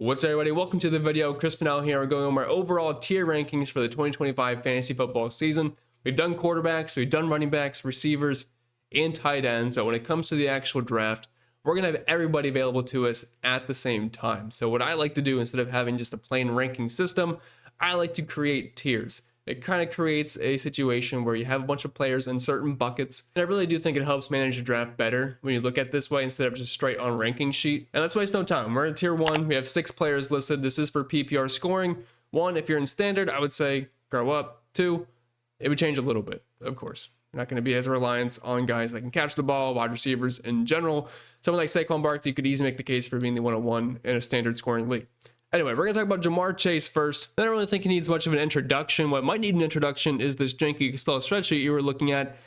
What's up, everybody? Welcome to the video. Chris Pennell here. We're going over my overall tier rankings for the 2025 fantasy football season. We've done quarterbacks, we've done running backs, receivers, and tight ends. But when it comes to the actual draft, we're going to have everybody available to us at the same time. So what I like to do, instead of having just a plain ranking system, I like to create tiers. It kind of creates a situation where you have a bunch of players in certain buckets. And I really do think it helps manage the draft better when you look at it this way instead of just straight on ranking sheet. And let's waste no time. We're in tier 1. We have 6 players listed. This is for PPR scoring. 1, if you're in standard, I would say grow up. 2, it would change a little bit, of course. You're not going to be as reliant on guys that can catch the ball, wide receivers in general. Someone like Saquon Barkley could easily make the case for being the 101 in a standard scoring league. Anyway, we're going to talk about Ja'Marr Chase first. I don't really think he needs much of an introduction. What might need an introduction is this janky Excel spreadsheet you were looking at.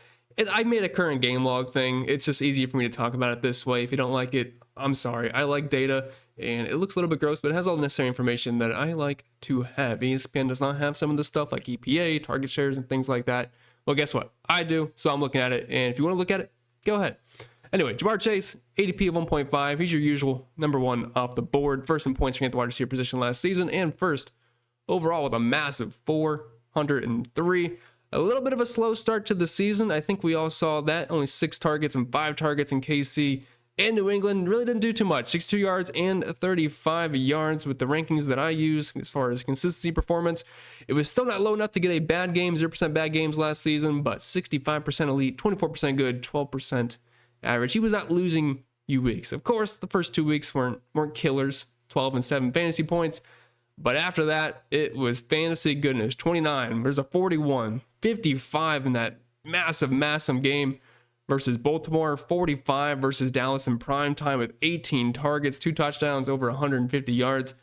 I made a current game log thing. It's just easier for me to talk about it this way. If you don't like it, I'm sorry. I like data, and it looks a little bit gross, but it has all the necessary information that I like to have. ESPN does not have some of the stuff like EPA, target shares, and things like that. Well, guess what? I do, so I'm looking at it, and if you want to look at it, go ahead. Anyway, Ja'Marr Chase, ADP of 1.5. He's your usual number 1 off the board. First in points at the wide receiver position last season, and first overall with a massive 403. A little bit of a slow start to the season. I think we all saw that. Only 6 targets and 5 targets in KC and New England. Really didn't do too much. 62 yards and 35 yards with the rankings that I use as far as consistency performance. It was still not low enough to get a bad game, 0% bad games last season, but 65% elite, 24% good, 12% average. He was not losing you weeks. Of course, the first 2 weeks weren't killers, 12 and 7 fantasy points. But after that, it was fantasy goodness. 29, there's a 41, 55 in that massive game versus Baltimore, 45 versus Dallas in prime time with 18 targets, 2 touchdowns, over 150 yards.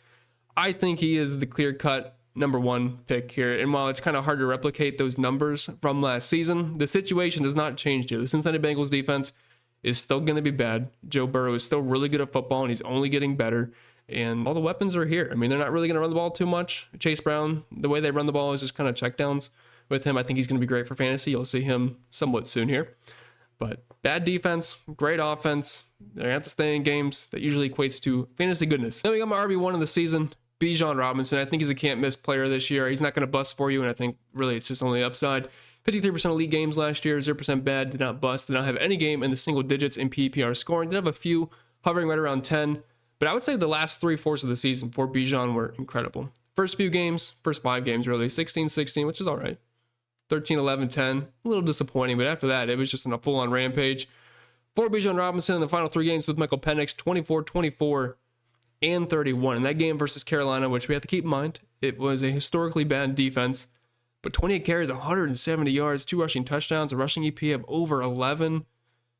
I think he is the clear-cut number 1 pick here. And while it's kind of hard to replicate those numbers from last season, the situation does not change here. The Cincinnati Bengals defense is still going to be bad. Joe Burrow is still really good at football, and he's only getting better. And all the weapons are here. I mean, they're not really going to run the ball too much. Chase Brown, the way they run the ball is just kind of checkdowns with him. I think he's going to be great for fantasy. You'll see him somewhat soon here. But bad defense, great offense. They have to stay in games. That usually equates to fantasy goodness. Then we got my RB1 of the season, Bijan Robinson. I think he's a can't-miss player this year. He's not going to bust for you, and I think really it's just only upside. 53% elite games last year, 0% bad, did not bust, did not have any game in the single digits in PPR scoring. Did have a few hovering right around 10, but I would say the last 3/4 of the season for Bijan were incredible. First 5 games really, 16-16, which is all right. 13-11-10, a little disappointing, but after that, it was just on a full-on rampage. For Bijan Robinson in the final 3 games with Michael Penix, 24, 24, and 31. In that game versus Carolina, which we have to keep in mind, it was a historically bad defense. But 28 carries, 170 yards, 2 rushing touchdowns, a rushing EP of over 11.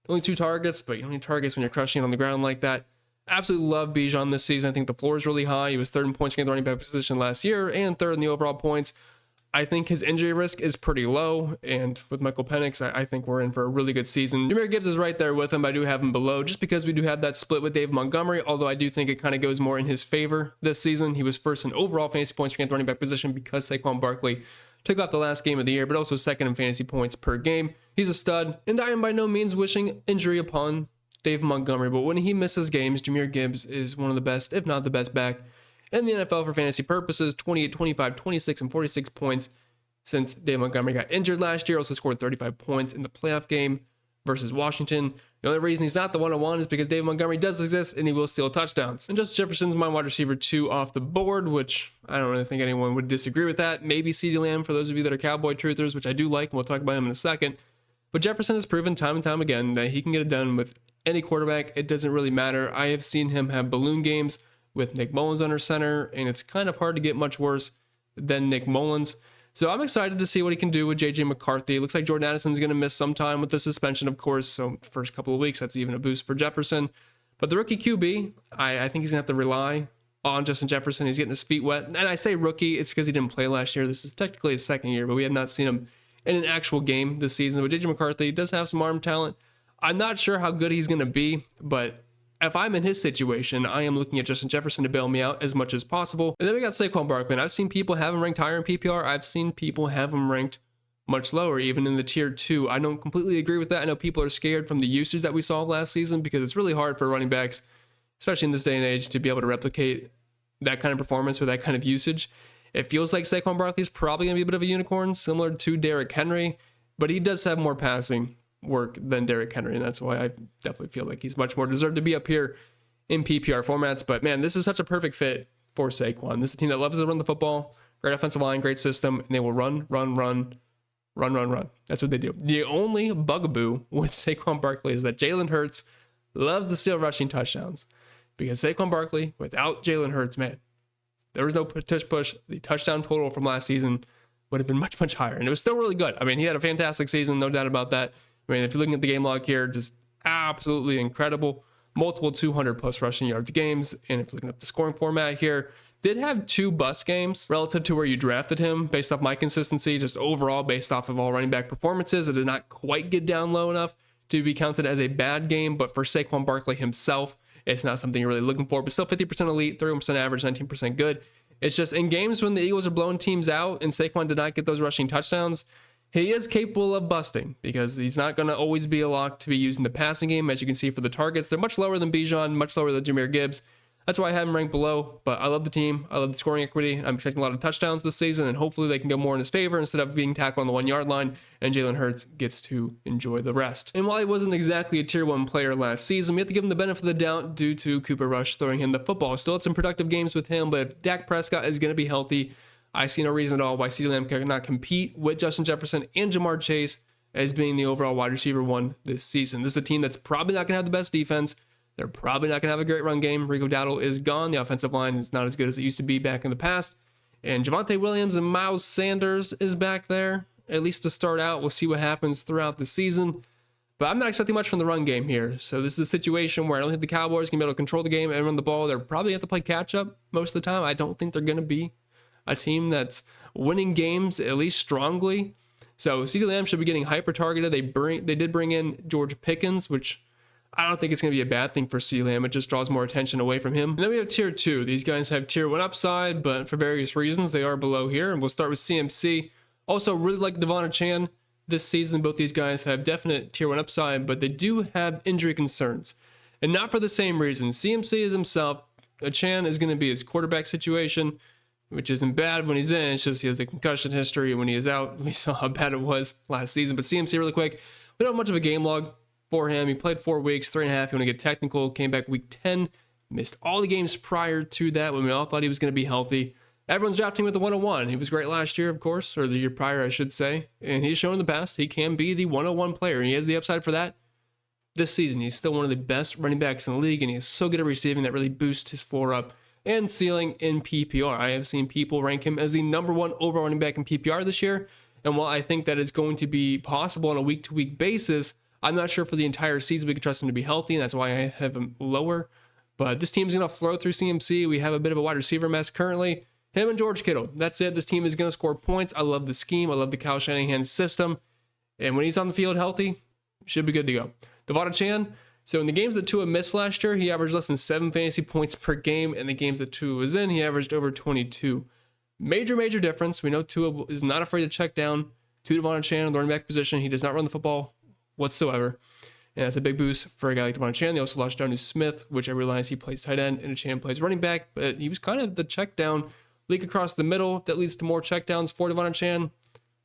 Only 2 targets, but you don't need targets when you're crushing it on the ground like that. Absolutely love Bijan this season. I think the floor is really high. He was 3rd in points against the running back position last year and 3rd in the overall points. I think his injury risk is pretty low, and with Michael Penix, I think we're in for a really good season. Jahmyr Gibbs is right there with him. I do have him below just because we do have that split with Dave Montgomery, although I do think it kind of goes more in his favor this season. He was 1st in overall fantasy points against the running back position because Saquon Barkley took off the last game of the year, but also 2nd in fantasy points per game. He's a stud, and I am by no means wishing injury upon Dave Montgomery, but when he misses games, Jahmyr Gibbs is one of the best, if not the best back in the NFL for fantasy purposes. 28, 25, 26, and 46 points since Dave Montgomery got injured last year. Also scored 35 points in the playoff game versus Washington. The only reason he's not the 101 is because Dave Montgomery does exist and he will steal touchdowns. And Justin Jefferson's my wide receiver 2 off the board, which I don't really think anyone would disagree with that. Maybe CeeDee Lamb for those of you that are Cowboy truthers, which I do like, and we'll talk about him in a second. But Jefferson has proven time and time again that he can get it done with any quarterback. It doesn't really matter. I have seen him have balloon games with Nick Mullins under center, and it's kind of hard to get much worse than Nick Mullins. So I'm excited to see what he can do with J.J. McCarthy. It looks like Jordan Addison's going to miss some time with the suspension, of course. So first couple of weeks, that's even a boost for Jefferson. But the rookie QB, I think he's going to have to rely on Justin Jefferson. He's getting his feet wet. And I say rookie, it's because he didn't play last year. This is technically his 2nd year, but we have not seen him in an actual game this season. But J.J. McCarthy does have some arm talent. I'm not sure how good he's going to be, but if I'm in his situation, I am looking at Justin Jefferson to bail me out as much as possible. And then we got Saquon Barkley, and I've seen people have him ranked higher in PPR. I've seen people have him ranked much lower, even in the tier 2. I don't completely agree with that. I know people are scared from the usage that we saw last season because it's really hard for running backs, especially in this day and age, to be able to replicate that kind of performance or that kind of usage. It feels like Saquon Barkley is probably going to be a bit of a unicorn, similar to Derrick Henry, but he does have more passing work than Derrick Henry, and that's why I definitely feel like he's much more deserved to be up here in PPR formats. But man, this is such a perfect fit for Saquon. This is a team that loves to run the football, great offensive line, great system, and they will run. That's what they do. The only bugaboo with Saquon Barkley is that Jalen Hurts loves to steal rushing touchdowns, because Saquon Barkley, without Jalen Hurts, man, there was no push. The touchdown total from last season would have been much, much higher, and it was still really good. I mean, he had a fantastic season, no doubt about that. I mean, if you're looking at the game log here, just absolutely incredible. Multiple 200-plus rushing yards games. And if you're looking at the scoring format here, did have 2 bust games relative to where you drafted him based off my consistency, just overall based off of all running back performances. It did not quite get down low enough to be counted as a bad game, but for Saquon Barkley himself, it's not something you're really looking for. But still 50% elite, 31% average, 19% good. It's just in games when the Eagles are blowing teams out and Saquon did not get those rushing touchdowns, he is capable of busting, because he's not going to always be a lock to be used in the passing game. As you can see for the targets, they're much lower than Bijan, much lower than Jahmyr Gibbs. That's why I have him ranked below, but I love the team. I love the scoring equity. I'm expecting a lot of touchdowns this season, and hopefully they can go more in his favor instead of being tackled on the 1-yard line, and Jalen Hurts gets to enjoy the rest. And while he wasn't exactly a tier 1 player last season, we have to give him the benefit of the doubt due to Cooper Rush throwing him the football. Still had some productive games with him, but if Dak Prescott is going to be healthy, I see no reason at all why CeeDee Lamb cannot compete with Justin Jefferson and Jamar Chase as being the overall wide receiver 1 this season. This is a team that's probably not going to have the best defense. They're probably not going to have a great run game. Rico Dowdle is gone. The offensive line is not as good as it used to be back in the past. And Javonte Williams and Miles Sanders is back there, at least to start out. We'll see what happens throughout the season. But I'm not expecting much from the run game here. So this is a situation where I don't think the Cowboys can be able to control the game and run the ball. They're probably going to have to play catch up most of the time. I don't think they're going to be a team that's winning games, at least strongly. So CeeDee Lamb should be getting hyper targeted. They did bring in George Pickens, which I don't think it's going to be a bad thing for CeeDee Lamb. It just draws more attention away from him. And then we have tier 2. These guys have tier 1 upside, but for various reasons, they are below here. And we'll start with CMC. Also, really like Devon Chan this season. Both these guys have definite tier 1 upside, but they do have injury concerns. And not for the same reason. CMC is himself. Chan is going to be his quarterback situation, which isn't bad when he's in. It's just he has the concussion history. When he is out, we saw how bad it was last season. But CMC, really quick, we don't have much of a game log for him. He played 4 weeks, 3.5. You want to get technical. Came back week 10. Missed all the games prior to that when we all thought he was going to be healthy. Everyone's drafting him with the 101. He was great last year, of course, or the year prior, I should say. And he's shown in the past he can be the 101 player, and he has the upside for that. This season, he's still one of the best running backs in the league, and he is so good at receiving that really boosts his floor up and ceiling in PPR. I have seen people rank him as the number 1 overall running back in PPR this year. And while I think that is going to be possible on a week-to-week basis, I'm not sure for the entire season we can trust him to be healthy, and that's why I have him lower. But this team's going to flow through CMC. We have a bit of a wide receiver mess currently. Him and George Kittle. That's it. This team is going to score points. I love the scheme. I love the Kyle Shanahan system. And when he's on the field healthy, should be good to go. Devon Chan. So in the games that Tua missed last year, he averaged less than 7 fantasy points per game. In the games that Tua was in, he averaged over 22. Major difference. We know Tua is not afraid to check down to Devon Chan in the running back position. He does not run the football whatsoever. And that's a big boost for a guy like Devon Chan. They also lost Jonnu Smith, which I realize he plays tight end and Chan plays running back, but he was kind of the check down leak across the middle that leads to more checkdowns for Devon Chan.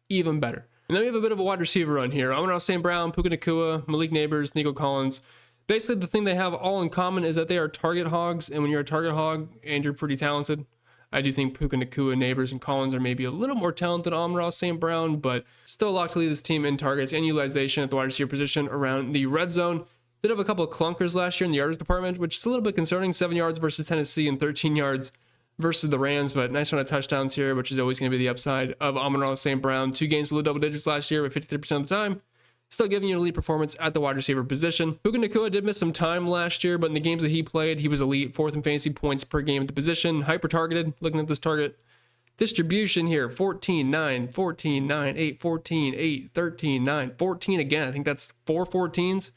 Even better. And then we have a bit of a wide receiver run here. Amon-Ra St. Brown, Puka Nacua, Malik Neighbors, Nico Collins. Basically, the thing they have all in common is that they are target hogs, and when you're a target hog and you're pretty talented, I do think Puka Nacua, Neighbors, and Collins are maybe a little more talented than Amon-Ra St. Brown, but still a lot to lead this team in targets and utilization at the wide receiver position around the red zone. Did have a couple of clunkers last year in the yardage department, which is a little bit concerning. 7 yards versus Tennessee and 13 yards versus the Rams, but nice run of touchdowns here, which is always going to be the upside of Amon-Ra St. Brown. 2 games below double digits last year, but 53% of the time. Still giving you an elite performance at the wide receiver position. Puka Nacua did miss some time last year, but in the games that he played, he was elite, 4th in fantasy points per game at the position. Hyper targeted, looking at this target distribution here, 14, 9, 14, 9, 8, 14, 8, 13, 9, 14 again. I think that's 4 14s.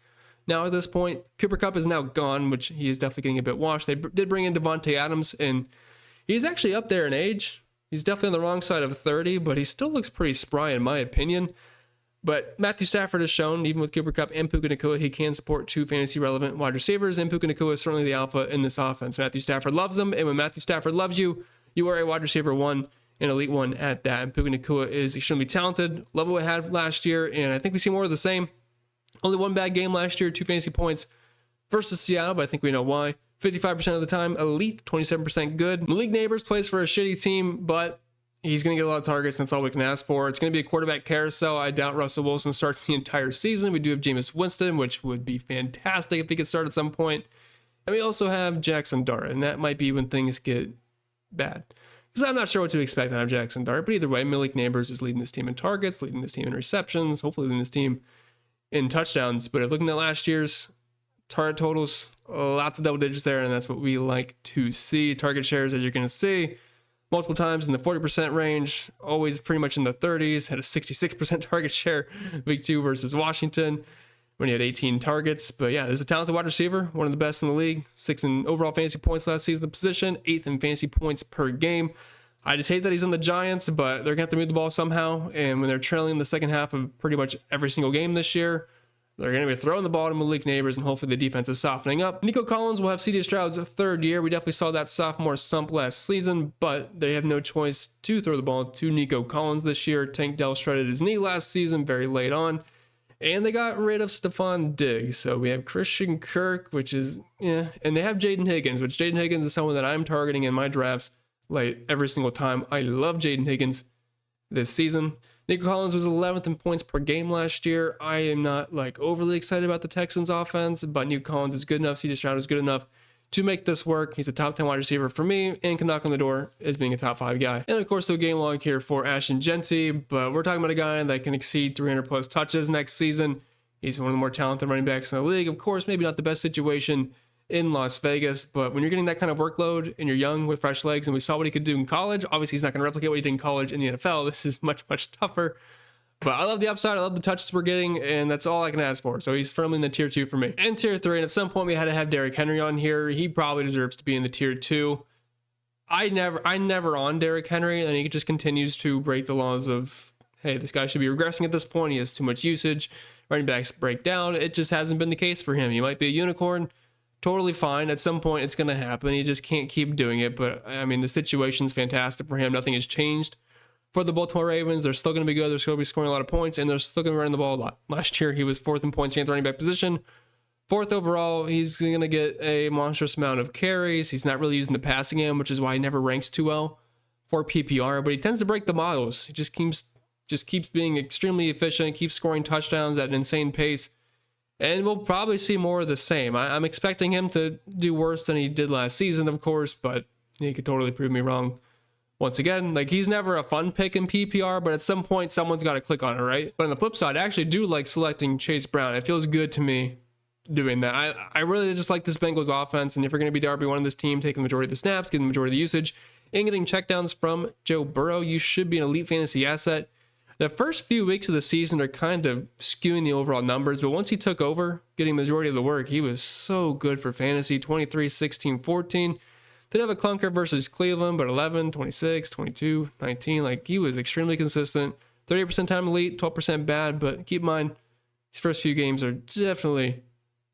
Now at this point, Cooper Kupp is now gone, which he is definitely getting a bit washed. They did bring in Devontae Adams, and he's actually up there in age. He's definitely on the wrong side of 30, but he still looks pretty spry in my opinion. But Matthew Stafford has shown, even with Cooper Kupp and Puka Nacua, he can support 2 fantasy relevant wide receivers, and Puka Nacua is certainly the alpha in this offense. Matthew Stafford loves him, and when Matthew Stafford loves you, you are a wide receiver 1, an elite 1 at that. And Puka Nacua is extremely talented. Love what we had last year, and I think we see more of the same. Only 1 bad game last year, 2 fantasy points versus Seattle, but I think we know why. 55% of the time, elite, 27% good. Malik Neighbors plays for a shitty team, but he's going to get a lot of targets, and that's all we can ask for. It's going to be a quarterback carousel. I doubt Russell Wilson starts the entire season. We do have Jameis Winston, which would be fantastic if he could start at some point. And we also have Jackson Dart, and that might be when things get bad. Because I'm not sure what to expect out of Jackson Dart, but either way, Malik Neighbors is leading this team in targets, leading this team in receptions, hopefully leading this team in touchdowns. But looking at last year's target totals, lots of double digits there, and that's what we like to see. Target shares, as you're going to see, multiple times in the 40% range, always pretty much in the 30s, had a 66% target share week 2 versus Washington when he had 18 targets. But yeah, there's a talented wide receiver, one of the best in the league, 6th in overall fantasy points last season, the position, 8th in fantasy points per game. I just hate that he's on the Giants, but they're going to have to move the ball somehow. And when they're trailing the second half of pretty much every single game this year, they're going to be throwing the ball to Malik Neighbors, and hopefully the defense is softening up. Nico Collins will have CJ Stroud's 3rd year. We definitely saw that sophomore slump last season, but they have no choice to throw the ball to Nico Collins this year. Tank Dell shredded his knee last season very late on, and they got rid of Stephon Diggs. So we have Christian Kirk, which is, and they have Jaden Higgins, which Jaden Higgins is someone that I'm targeting in my drafts late every single time. I love Jaden Higgins this season. Nico Collins was 11th in points per game last year. I am not overly excited about the Texans offense, but Nico Collins is good enough. CJ Stroud is good enough to make this work. He's a top 10 wide receiver for me and can knock on the door as being a top 5 guy. And of course, the game log here for Ashton Genty, but we're talking about a guy that can exceed 300 plus touches next season. He's one of the more talented running backs in the league. Of course, maybe not the best situation in Las Vegas, but when you're getting that kind of workload and you're young with fresh legs, and we saw what he could do in college, obviously he's not going to replicate what he did in college in the NFL. This is much, much tougher, but I love the upside. I love the touches we're getting, and that's all I can ask for. So he's firmly in the tier 2 for me. And tier 3, and at some point we had to have Derrick Henry on here. He probably deserves to be in the tier 2. I never on Derrick Henry, and he just continues to break the laws of, hey, this guy should be regressing at this point. He has too much usage. Running backs break down. It just hasn't been the case for him. He might be a unicorn. Totally fine. At some point, it's going to happen. He just can't keep doing it. But, I mean, the situation's fantastic for him. Nothing has changed for the Baltimore Ravens. They're still going to be good. They're still going to be scoring a lot of points, and they're still going to be running the ball a lot. Last year, he was 4th in points gained running back position. 4th overall. He's going to get a monstrous amount of carries. He's not really using the passing game, which is why he never ranks too well for PPR. But he tends to break the models. He just keeps being extremely efficient, keeps scoring touchdowns at an insane pace. And we'll probably see more of the same. I'm expecting him to do worse than he did last season, of course, but he could totally prove me wrong. Once again, he's never a fun pick in PPR, but at some point, someone's got to click on it, right? But on the flip side, I actually do like selecting Chase Brown. It feels good to me doing that. I really just like this Bengals offense, and if you're going to be the RB1 of this team, taking the majority of the snaps, getting the majority of the usage, and getting checkdowns from Joe Burrow, you should be an elite fantasy asset. The first few weeks of the season are kind of skewing the overall numbers, but once he took over, getting the majority of the work, he was so good for fantasy. 23, 16, 14. Did have a clunker versus Cleveland, but 11, 26, 22, 19. He was extremely consistent. 38% time elite, 12% bad, but keep in mind, these first few games are definitely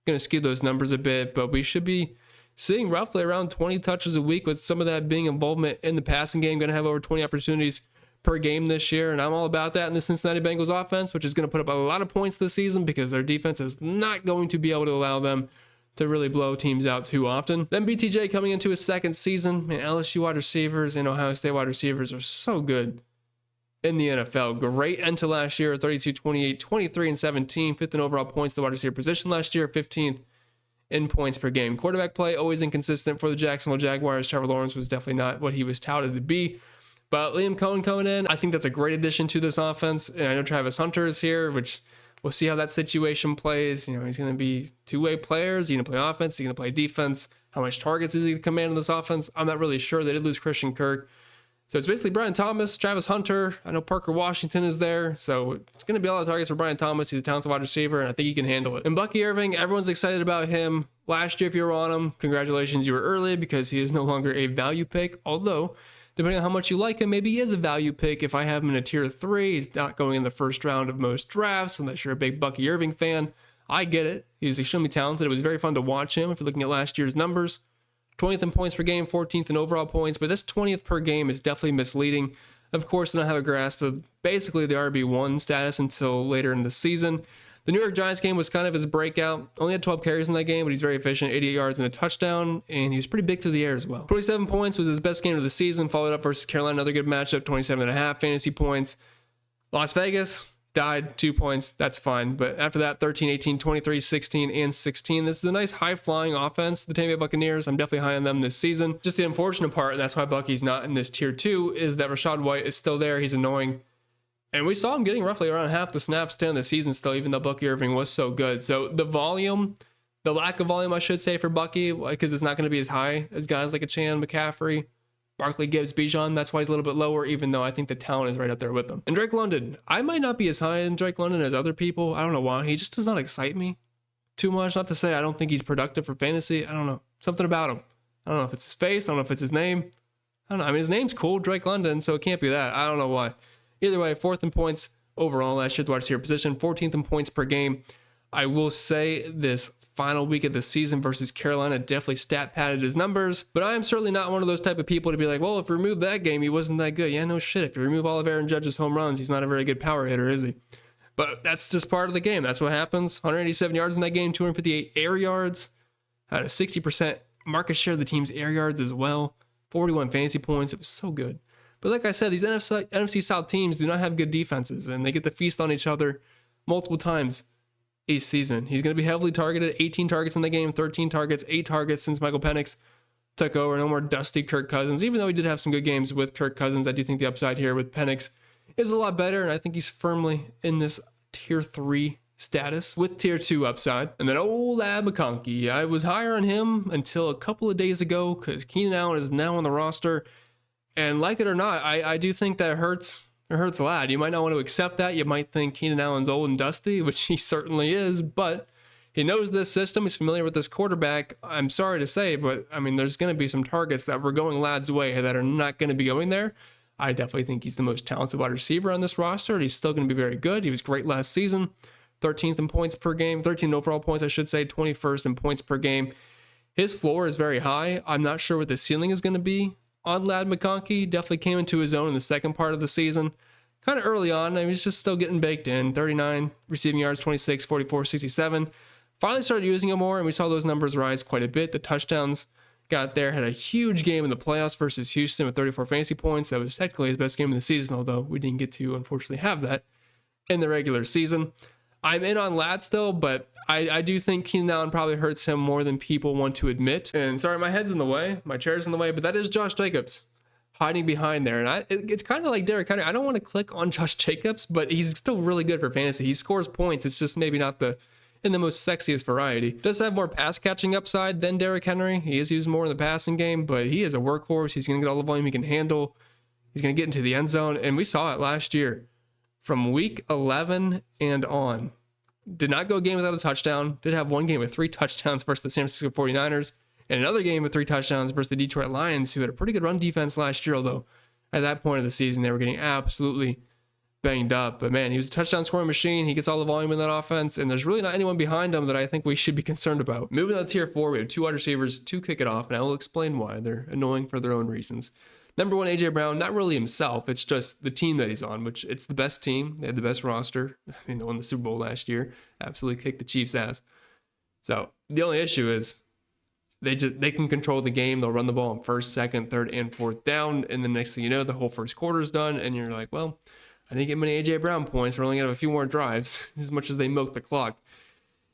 going to skew those numbers a bit, but we should be seeing roughly around 20 touches a week, with some of that being involvement in the passing game. Going to have over 20 opportunities per game this year, and I'm all about that in the Cincinnati Bengals offense, which is going to put up a lot of points this season because their defense is not going to be able to allow them to really blow teams out too often. Then BTJ coming into his 2nd season. Man, LSU wide receivers and Ohio State wide receivers are so good in the NFL. Great end to last year, 32, 28, 23, and 17. 5th in overall points to the wide receiver position last year, 15th in points per game. Quarterback play, always inconsistent for the Jacksonville Jaguars. Trevor Lawrence was definitely not what he was touted to be. But Liam Cohen coming in, I think that's a great addition to this offense. And I know Travis Hunter is here, which we'll see how that situation plays. He's going to be two-way players. Is he going to play offense? Is he going to play defense? How much targets is he going to command in this offense? I'm not really sure. They did lose Christian Kirk. So it's basically Brian Thomas, Travis Hunter. I know Parker Washington is there. So it's going to be a lot of targets for Brian Thomas. He's a talented wide receiver, and I think he can handle it. And Bucky Irving, everyone's excited about him. Last year, if you were on him, congratulations, you were early because he is no longer a value pick. Although depending on how much you like him, maybe he is a value pick. If I have him in a tier 3, he's not going in the first round of most drafts, unless you're a big Bucky Irving fan. I get it. He was extremely talented. It was very fun to watch him if you're looking at last year's numbers. 20th in points per game, 14th in overall points, but this 20th per game is definitely misleading. Of course, I don't have a grasp of basically the RB1 status until later in the season. The New York Giants game was kind of his breakout. Only had 12 carries in that game, but he's very efficient, 88 yards and a touchdown, and he was pretty big through the air as well. 27 points was his best game of the season, followed up versus Carolina, another good matchup, 27.5 fantasy points. Las Vegas died, 2 points, that's fine. But after that, 13, 18, 23, 16, and 16. This is a nice high-flying offense, the Tampa Bay Buccaneers. I'm definitely high on them this season. Just the unfortunate part, and that's why Bucky's not in this tier 2, is that Rachaad White is still there. He's annoying. And we saw him getting roughly around half the snaps to end the season still, even though Bucky Irving was so good. So the volume, the lack of volume, I should say, for Bucky, because it's not going to be as high as guys like a Chan, McCaffrey, Barkley, Gibbs, Bijan. That's why he's a little bit lower, even though I think the talent is right up there with them. And Drake London, I might not be as high in Drake London as other people. I don't know why. He just does not excite me too much. Not to say I don't think he's productive for fantasy. I don't know. Something about him. I don't know if it's his face. I don't know if it's his name. I don't know. I mean, his name's cool, Drake London, so it can't be that. I don't know why. Either way, 4th in points overall last year at the wide receiver position, 14th in points per game. I will say this final week of the season versus Carolina definitely stat padded his numbers, but I am certainly not one of those type of people to be like, well, if you remove that game, he wasn't that good. Yeah, no shit. If you remove all of Aaron Judge's home runs, he's not a very good power hitter, is he? But that's just part of the game. That's what happens. 187 yards in that game, 258 air yards, had a 60% market share of the team's air yards as well, 41 fantasy points. It was so good. But like I said, these NFC South teams do not have good defenses, and they get to feast on each other multiple times each season. He's going to be heavily targeted, 18 targets in the game, 13 targets, 8 targets since Michael Penix took over. No more dusty Kirk Cousins. Even though he did have some good games with Kirk Cousins, I do think the upside here with Penix is a lot better, and I think he's firmly in this tier 3 status with tier 2 upside. And then old Ab McConkey, I was higher on him until a couple of days ago because Keenan Allen is now on the roster. And like it or not, I do think that it hurts a lot. You might not want to accept that. You might think Keenan Allen's old and dusty, which he certainly is, but he knows this system. He's familiar with this quarterback. I'm sorry to say, but I mean, there's going to be some targets that were going Ladd's way that are not going to be going there. I definitely think he's the most talented wide receiver on this roster. He's still going to be very good. He was great last season. 13th in points per game, 13 overall points, I should say, 21st in points per game. His floor is very high. I'm not sure what the ceiling is going to be on Ladd McConkey. Definitely came into his own in the second part of the season. Kind of early on, I mean, he's just still getting baked in. 39 receiving yards, 26, 44, 67. Finally started using him more, and we saw those numbers rise quite a bit. The touchdowns got there, had a huge game in the playoffs versus Houston with 34 fantasy points. That was technically his best game of the season, although we didn't get to, unfortunately, have that in the regular season. I'm in on Ladd still, but I do think Keenan Allen probably hurts him more than people want to admit. And sorry, my head's in the way, my chair's in the way, but that is Josh Jacobs hiding behind there. And it's kind of like Derrick Henry. I don't want to click on Josh Jacobs, but he's still really good for fantasy. He scores points. It's just maybe not in the most sexiest variety. Does have more pass catching upside than Derrick Henry. He is used more in the passing game, but he is a workhorse. He's going to get all the volume he can handle. He's going to get into the end zone. And we saw it last year from week 11 and on. Did not go a game without a touchdown. Did have one game with 3 touchdowns versus the San Francisco 49ers. And another game with 3 touchdowns versus the Detroit Lions, who had a pretty good run defense last year, although at that point of the season, they were getting absolutely banged up. But man, he was a touchdown scoring machine. He gets all the volume in that offense, and there's really not anyone behind him that I think we should be concerned about. Moving on to tier 4, we have 2 wide receivers to kick it off, and I will explain why. They're annoying for their own reasons. Number 1, A.J. Brown, not really himself. It's just the team that he's on, which it's the best team. They had the best roster. I mean, they won the Super Bowl last year. Absolutely kicked the Chiefs' ass. So the only issue is they can control the game. They'll run the ball on 1st, 2nd, 3rd, and 4th down. And the next thing you know, the whole first quarter is done. And you're like, well, I didn't get many A.J. Brown points. We're only going to have a few more drives as much as they milk the clock.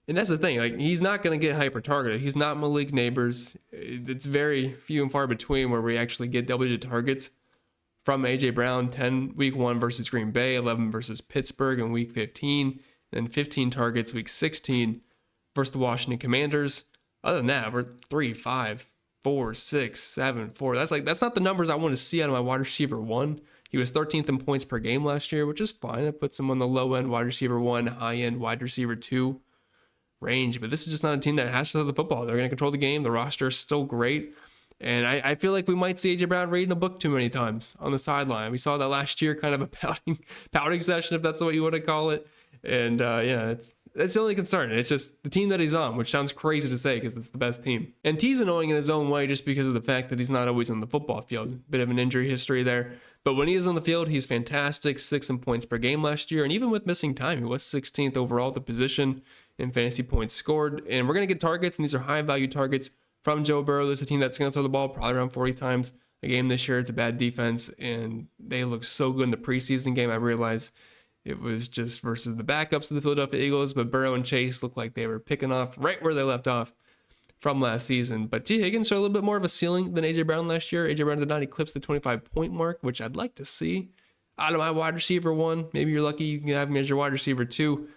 And that's the thing, like, he's not going to get hyper targeted. He's not Malik Neighbors. It's very few and far between where we actually get double-digit targets from A.J. Brown. 10 week 1 versus Green Bay, 11 versus Pittsburgh in week 15, and 15 targets week 16 versus the Washington Commanders. Other than that, we're 3, 5, 4, 6, 7, 4. That's not the numbers I want to see out of my wide receiver 1. He was 13th in points per game last year, which is fine. That puts him on the low-end wide receiver 1, high-end wide receiver 2 range. But this is just not a team that has to throw the football. They're going to control the game. The roster is still great. And I feel like we might see AJ Brown reading a book too many times on the sideline. We saw that last year, kind of a pouting session, if that's what you want to call it. And yeah, that's the only concern. It's just the team that he's on, which sounds crazy to say because it's the best team. And T's annoying in his own way just because of the fact that he's not always on the football field. Bit of an injury history there. But when he is on the field, he's fantastic. 6 in points per game last year. And even with missing time, he was 16th overall at the position in fantasy points scored. And we're going to get targets, and these are high-value targets from Joe Burrow. This is a team that's going to throw the ball probably around 40 times a game this year. It's a bad defense, and they look so good in the preseason game. I realize it was just versus the backups of the Philadelphia Eagles, but Burrow and Chase looked like they were picking off right where they left off from last season. But T. Higgins showed a little bit more of a ceiling than A.J. Brown last year. A.J. Brown did not eclipse the 25-point mark, which I'd like to see out of my wide receiver one. Maybe you're lucky you can have me as your wide receiver two.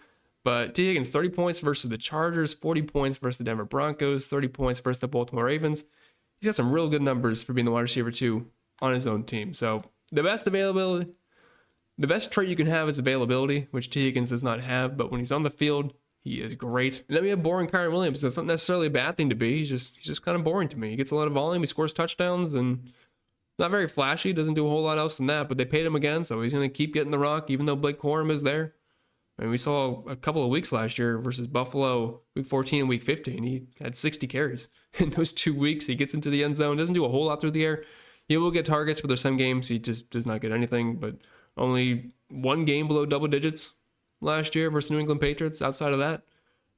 But T. Higgins, 30 points versus the Chargers, 40 points versus the Denver Broncos, 30 points versus the Baltimore Ravens. He's got some real good numbers for being the wide receiver two on his own team. So the best trait you can have is availability, which T. Higgins does not have. But when he's on the field, he is great. And then we have boring Kyren Williams. That's not necessarily a bad thing to be. He's just kind of boring to me. He gets a lot of volume. He scores touchdowns and not very flashy. Doesn't do a whole lot else than that. But they paid him again, so he's going to keep getting the rock, even though Blake Corum is there. I mean, we saw a couple of weeks last year versus Buffalo, week 14 and week 15. He had 60 carries in those 2 weeks. He gets into the end zone, doesn't do a whole lot through the air. He will get targets, but there's some games he just does not get anything. But only one game below double digits last year versus New England Patriots. Outside of that,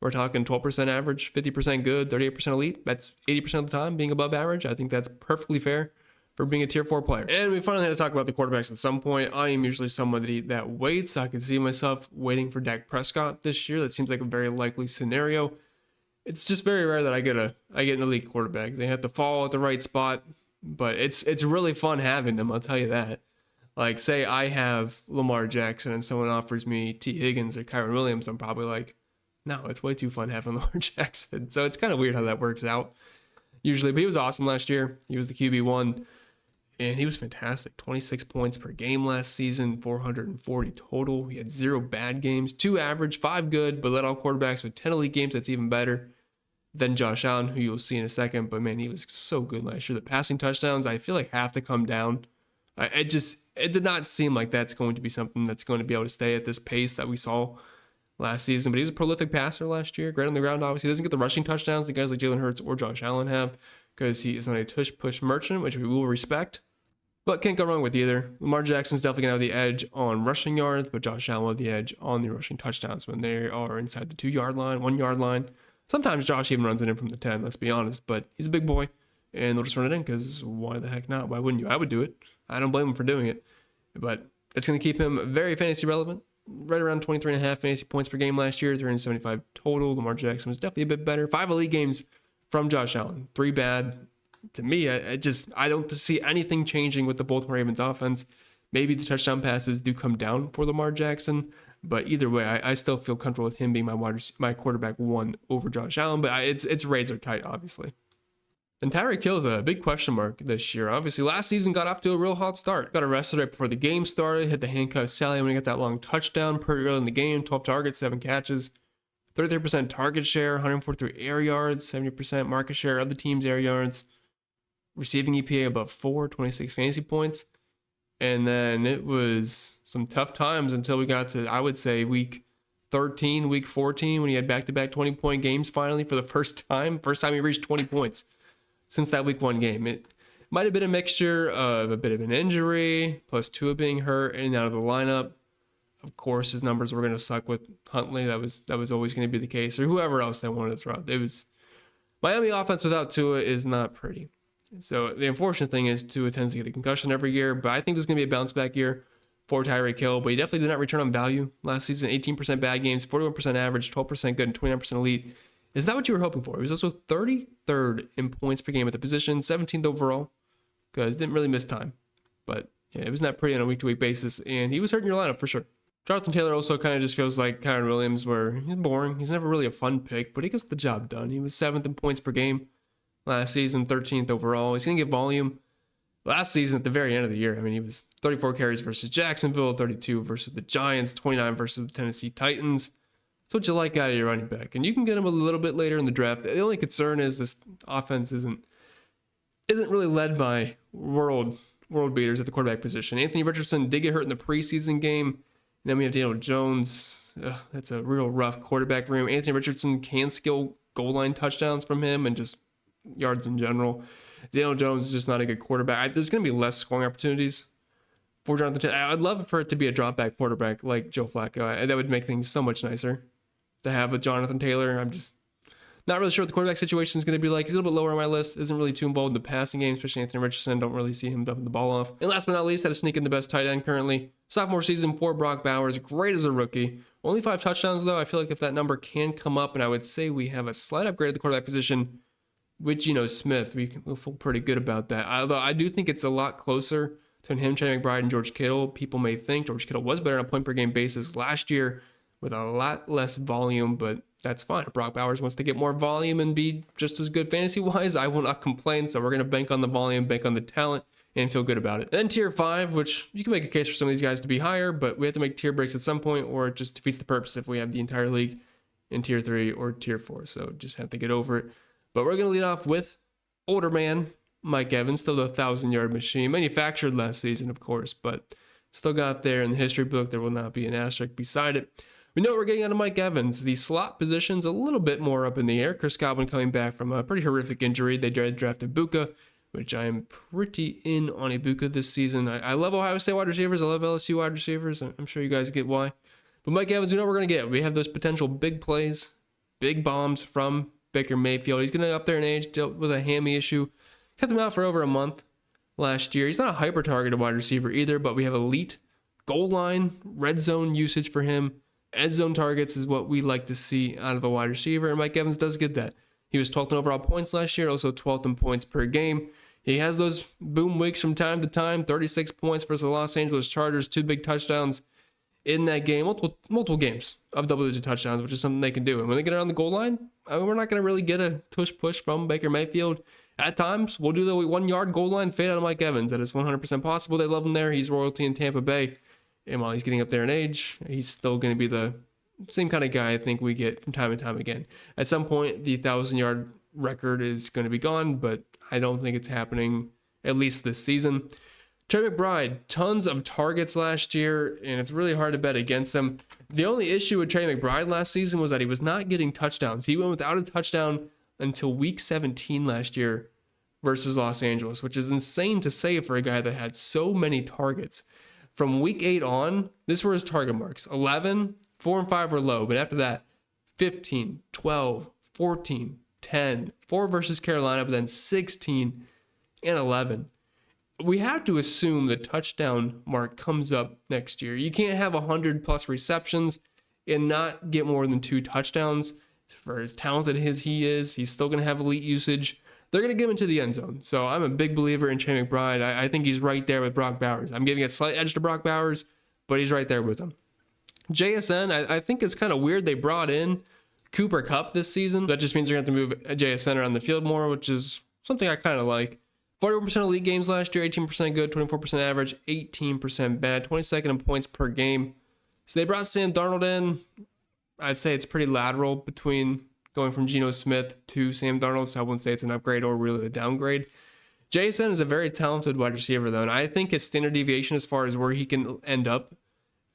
we're talking 12% average, 50% good, 38% elite. That's 80% of the time being above average. I think that's perfectly fair for being a tier 4 player. And we finally had to talk about the quarterbacks at some point. I am usually somebody that waits. I could see myself waiting for Dak Prescott this year. That seems like a very likely scenario. It's just very rare that I get an elite quarterback. They have to fall at the right spot, but it's really fun having them, I'll tell you that. Like, say I have Lamar Jackson and someone offers me T. Higgins or Kyren Williams, I'm probably like, no, it's way too fun having Lamar Jackson. So it's kind of weird how that works out usually. But he was awesome last year. He was the QB1. And he was fantastic. 26 points per game last season, 440 total. He had 0 bad games, 2 average, 5 good, but led all quarterbacks with 10 elite games. That's even better than Josh Allen, who you'll see in a second. But man, he was so good last year. The passing touchdowns, I feel like, have to come down. It did not seem like that's going to be something that's going to be able to stay at this pace that we saw last season. But he's a prolific passer last year. Great on the ground, obviously. He doesn't get the rushing touchdowns that guys like Jalen Hurts or Josh Allen have, because he is not a tush-push merchant, which we will respect. But can't go wrong with either. Lamar Jackson's definitely going to have the edge on rushing yards, but Josh Allen will have the edge on the rushing touchdowns when they are inside the 2-yard line, 1-yard line. Sometimes Josh even runs it in from the 10, let's be honest, but he's a big boy, and they'll just run it in because why the heck not? Why wouldn't you? I would do it. I don't blame him for doing it. But it's going to keep him very fantasy relevant. Right around 23.5 fantasy points per game last year, 375 total. Lamar Jackson was definitely a bit better. 5 elite games from Josh Allen, 3 bad. To me, I don't see anything changing with the Baltimore Ravens offense. Maybe the touchdown passes do come down for Lamar Jackson, but either way, I still feel comfortable with him being my quarterback 1 over Josh Allen, but it's razor tight, obviously. And Tyreek Hill's a big question mark this year. Obviously, last season got off to a real hot start. Got arrested right before the game started, hit the handcuff Sally when he got that long touchdown pretty early in the game, 12 targets, 7 catches, 33% target share, 143 air yards, 70% market share of the team's air yards. Receiving EPA above 4, 26 fantasy points. And then it was some tough times until we got to, I would say, week 13, week 14, when he had back-to-back 20-point games finally for the first time. First time he reached 20 points since that week 1 game. It might have been a mixture of a bit of an injury, plus Tua being hurt in and out of the lineup. Of course, his numbers were going to suck with Huntley. That was always going to be the case, or whoever else they wanted to throw out. It was Miami offense without Tua is not pretty. So the unfortunate thing is Tua tends to get a concussion every year, but I think this is going to be a bounce back year for Tyreek Hill, but he definitely did not return on value last season. 18% bad games, 41% average, 12% good, and 29% elite. Is that what you were hoping for? He was also 33rd in points per game at the position, 17th overall, because didn't really miss time. But yeah, it was not pretty on a week-to-week basis, and he was hurting your lineup for sure. Jonathan Taylor also kind of just feels like Kyren Williams, where he's boring. He's never really a fun pick, but he gets the job done. He was 7th in points per game last season, 13th overall. He's going to get volume. Last season, at the very end of the year, I mean, he was 34 carries versus Jacksonville, 32 versus the Giants, 29 versus the Tennessee Titans. That's what you like out of your running back. And you can get him a little bit later in the draft. The only concern is this offense isn't isn't really led by world beaters at the quarterback position. Anthony Richardson did get hurt in the preseason game. And then we have Daniel Jones. Ugh, that's a real rough quarterback room. Anthony Richardson can steal goal line touchdowns from him and just yards in general. Daniel Jones is just not a good quarterback. There's going to be less scoring opportunities for Jonathan Taylor. I'd love for it to be a drop back quarterback like Joe Flacco. That would make things so much nicer to have with Jonathan Taylor. I'm just not really sure what the quarterback situation is going to be like. He's a little bit lower on my list. Isn't really too involved in the passing game, especially Anthony Richardson. Don't really see him dumping the ball off. And last but not least, had to sneak in the best tight end currently. Sophomore season for Brock Bowers. Great as a rookie. Only 5 touchdowns, though. I feel like if that number can come up, and I would say we have a slight upgrade at the quarterback position with Geno Smith, we'll feel pretty good about that. Although I do think it's a lot closer to him, Trey McBride, and George Kittle. People may think George Kittle was better on a point per game basis last year with a lot less volume, but that's fine. If Brock Bowers wants to get more volume and be just as good fantasy-wise, I will not complain. So we're going to bank on the volume, bank on the talent, and feel good about it. Then tier 5, which you can make a case for some of these guys to be higher, but we have to make tier breaks at some point, or it just defeats the purpose if we have the entire league in tier 3 or tier 4. So just have to get over it. But we're going to lead off with older man Mike Evans, still the 1,000-yard machine. Manufactured last season, of course, but still got there in the history book. There will not be an asterisk beside it. We know what we're getting out of Mike Evans. The slot position's a little bit more up in the air. Chris Godwin coming back from a pretty horrific injury. They drafted Buka, which I am pretty in on Ibuka this season. I love Ohio State wide receivers. I love LSU wide receivers. I'm sure you guys get why. But Mike Evans, we know what we're going to get. We have those potential big plays, big bombs from Baker Mayfield. He's going to up there in age, dealt with a hammy issue. Kept him out for over a month last year. He's not a hyper-targeted wide receiver either, but we have elite goal line, red zone usage for him. End zone targets is what we like to see out of a wide receiver, and Mike Evans does get that. He was 12th in overall points last year, also 12th in points per game. He has those boom weeks from time to time, 36 points versus the Los Angeles Chargers, 2 big touchdowns in that game, multiple games of double-digit touchdowns, which is something they can do. And when they get around the goal line, we're not going to really get a tush-push from Baker Mayfield. At times, we'll do the 1-yard goal line fade out of Mike Evans. That is 100% possible. They love him there. He's royalty in Tampa Bay. And while he's getting up there in age, he's still going to be the same kind of guy I think we get from time and time again. At some point, the 1,000-yard record is going to be gone, but I don't think it's happening, at least this season. Trey McBride, tons of targets last year, and it's really hard to bet against him. The only issue with Trey McBride last season was that he was not getting touchdowns. He went without a touchdown until week 17 last year versus Los Angeles, which is insane to say for a guy that had so many targets. From week 8 on, this were his target marks. 11, 4 and 5 were low, but after that, 15, 12, 14, 10, 4 versus Carolina, but then 16 and 11. We have to assume the touchdown mark comes up next year. You can't have 100+ receptions and not get more than 2 touchdowns. For as talented as he is, he's still going to have elite usage. They're going to get him into the end zone. So I'm a big believer in Trey McBride. I think he's right there with Brock Bowers. I'm giving a slight edge to Brock Bowers, but he's right there with him. JSN, I think it's kind of weird they brought in Cooper Kupp this season. That just means they're going to have to move JSN around the field more, which is something I kind of like. 41% of league games last year, 18% good, 24% average, 18% bad, 22nd in points per game. So they brought Sam Darnold in. I'd say it's pretty lateral between going from Geno Smith to Sam Darnold, so I wouldn't say it's an upgrade or really a downgrade. Jason is a very talented wide receiver, though, and I think his standard deviation as far as where he can end up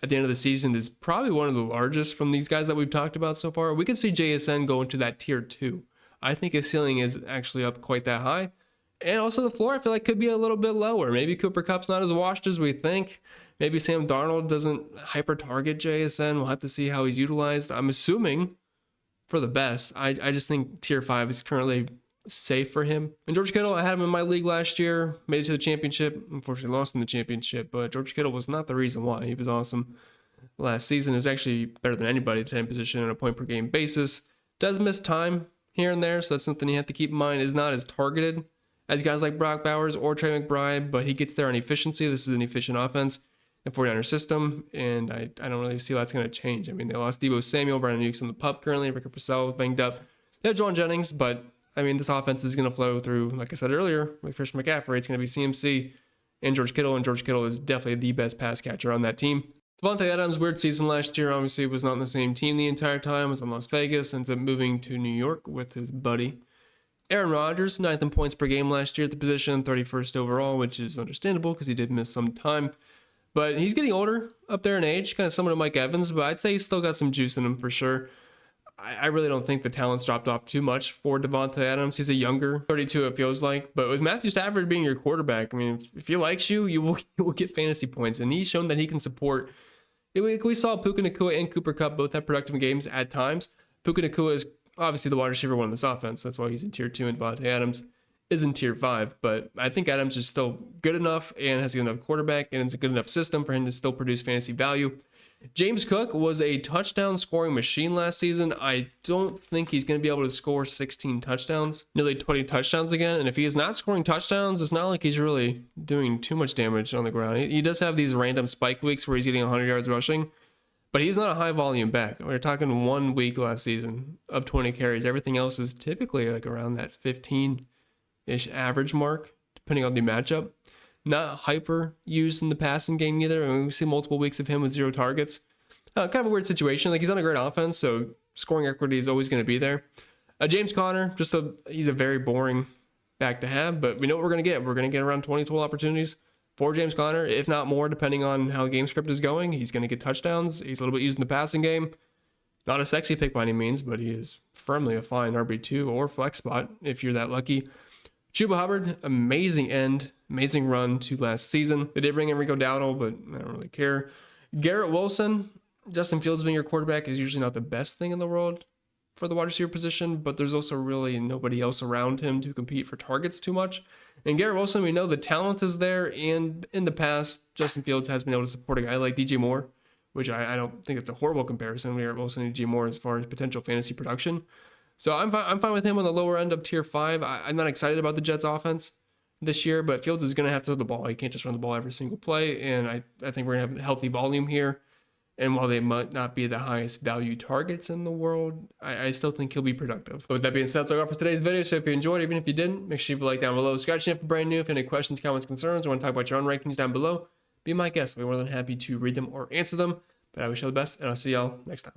at the end of the season is probably one of the largest from these guys that we've talked about so far. We could see JSN go into that tier 2. I think his ceiling is actually up quite that high. And also the floor, I feel like, could be a little bit lower. Maybe Cooper Kupp's not as washed as we think. Maybe Sam Darnold doesn't hyper-target JSN. We'll have to see how he's utilized. I'm assuming for the best. I just think tier 5 is currently safe for him. And George Kittle, I had him in my league last year. Made it to the championship. Unfortunately, lost in the championship. But George Kittle was not the reason why. He was awesome last season. He was actually better than anybody at the 10 position on a point-per-game basis. Does miss time here and there, so that's something you have to keep in mind. Is not as targeted as guys like Brock Bowers or Trey McBride, but he gets there on efficiency. This is an efficient offense in 49er system, and I don't really see how that's going to change. I mean, they lost Deebo Samuel, Brandon Nukes on the pup currently, Ricker Purcell was banged up. They have Juwan Jennings, but, I mean, this offense is going to flow through, like I said earlier, with Christian McCaffrey. It's going to be CMC and George Kittle is definitely the best pass catcher on that team. Devontae Adams, weird season last year, obviously was not on the same team the entire time, was in Las Vegas, ends up moving to New York with his buddy Aaron Rodgers, 9th in points per game last year at the position, 31st overall, which is understandable because he did miss some time. But he's getting older up there in age, kind of similar to Mike Evans, but I'd say he's still got some juice in him for sure. I really don't think the talent's dropped off too much for Devontae Adams. He's a younger 32, it feels like. But with Matthew Stafford being your quarterback, I mean, if he likes you, you will get fantasy points. And he's shown that he can support. We saw Puka Nacua and Cooper Kupp both have productive games at times. Puka Nacua is obviously the wide receiver one in this offense. That's why he's in tier 2, and Devontae Adams is in tier 5. But I think Adams is still good enough and has a good enough quarterback, and it's a good enough system for him to still produce fantasy value. James Cook was a touchdown scoring machine last season. I don't think he's going to be able to score 16 touchdowns, nearly 20 touchdowns again. And if he is not scoring touchdowns, it's not like he's really doing too much damage on the ground. He does have these random spike weeks where he's getting 100 yards rushing, but he's not a high volume back. We're talking 1 week last season of 20 carries. Everything else is typically like around that 15-ish average mark, depending on the matchup. Not hyper used in the passing game either. I mean, we've seen multiple weeks of him with 0 targets. Kind of a weird situation. Like, he's on a great offense, so scoring equity is always going to be there. James Conner, he's a very boring back to have, but we know what we're going to get. We're going to get around 20 total opportunities for James Conner, if not more, depending on how the game script is going. He's going to get touchdowns. He's a little bit used in the passing game. Not a sexy pick by any means, but he is firmly a fine RB2 or flex spot if you're that lucky. Chuba Hubbard, amazing run to last season. They did bring in Rico Dowdle, but I don't really care. Garrett Wilson, Justin Fields being your quarterback is usually not the best thing in the world for the wide receiver position, but there's also really nobody else around him to compete for targets too much. And Garrett Wilson, we know the talent is there, and in the past, Justin Fields has been able to support a guy like DJ Moore, which I don't think it's a horrible comparison, Garrett Wilson and DJ Moore as far as potential fantasy production. So I'm fine with him on the lower end of tier 5. I'm not excited about the Jets offense this year, but Fields is going to have to throw the ball. He can't just run the ball every single play, and I think we're going to have healthy volume here. And while they might not be the highest value targets in the world, I still think he'll be productive. But with that being said, that's all I got for today's video. So if you enjoyed, even if you didn't, make sure you leave a like down below. Subscribe if you're brand new. If you have any questions, comments, concerns, or want to talk about your own rankings down below, be my guest. I'll be more than happy to read them or answer them. But I wish you all the best, and I'll see y'all next time.